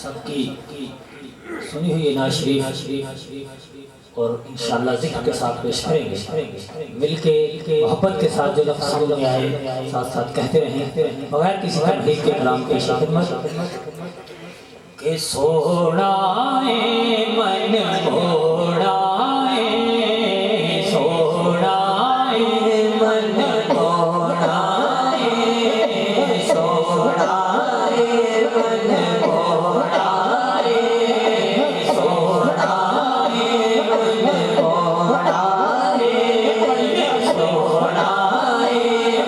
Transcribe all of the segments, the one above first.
सबकी सुनी हुई नाज़ शरीफ और इंशाअल्लाह ज़िक्र के साथ पेश करेंगे। मिलके मोहब्बत के साथ जो लफ्ज़ सामने आए साथ साथ कहते रहें बगैर किसी तमहीद के कलाम की खिदमत के सोना है मन मोड़ा है, सोना है मन मोड़ा है, सोना है मन मोड़ा है, सोना है मन मोड़ा है, सोना है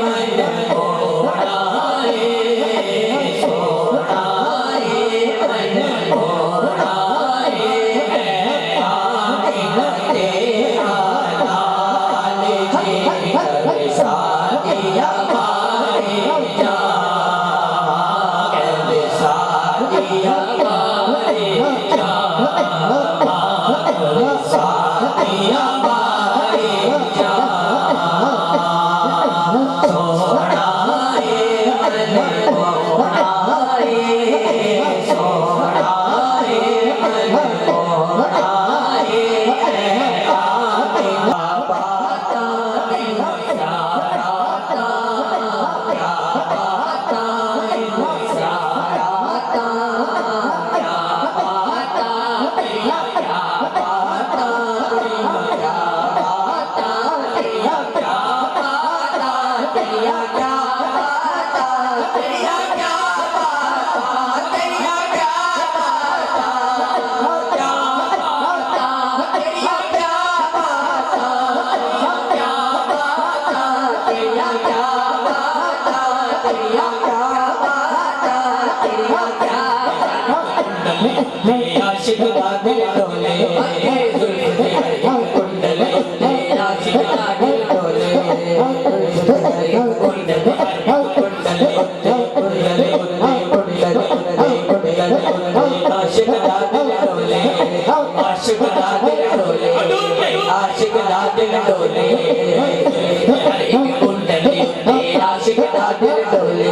मन मोड़ा है, सोना आशिक का दिल डोले कुंडल आशिक का दिल डोले आशिक का दिल डोले आशिक का दिल डोले आशिक का दिल डोले कुंडली आशिक का दिल डोले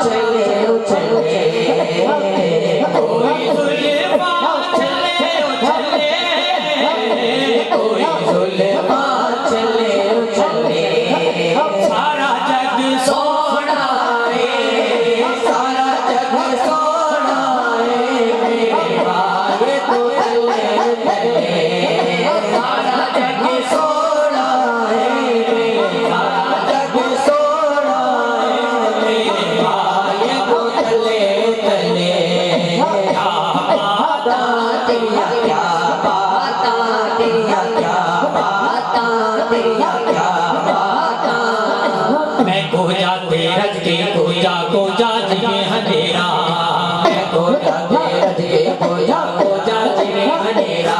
चले में अंधेरा मैं को जाते रज के पूजा पूजा जी में अंधेरा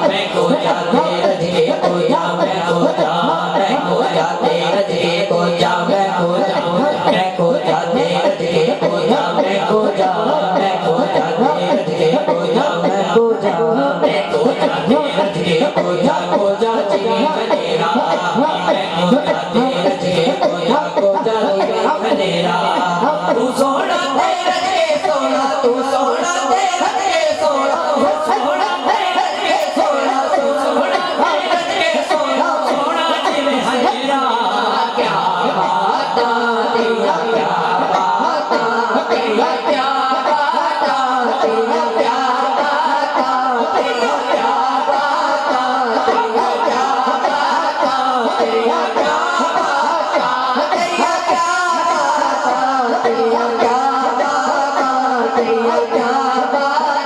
मैं को जाते रज के पूजा मैं को जाते रज के पूजा मैं को जाते रज के पूजा मैं को जाते रज के पूजा मैं को जाते रज के पूजा पूजा जी में अंधेरा मैं को जाते रज के पूजा जी में अंधेरा तू सोना दे रज के सोना तू सोना दे रज के सोना तू सोना दे रज के सोना तू सोना दे रज के सोना सोना जी में अंधेरा क्या बात तेरा क्या बात तेरा क्या बात तेरा क्या बात तेरा क्या बात तेरा क्या बात तेरा क्या बात तेरा क्या बात तेरा क्या बात तेरा क्या बात दे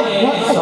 Hey!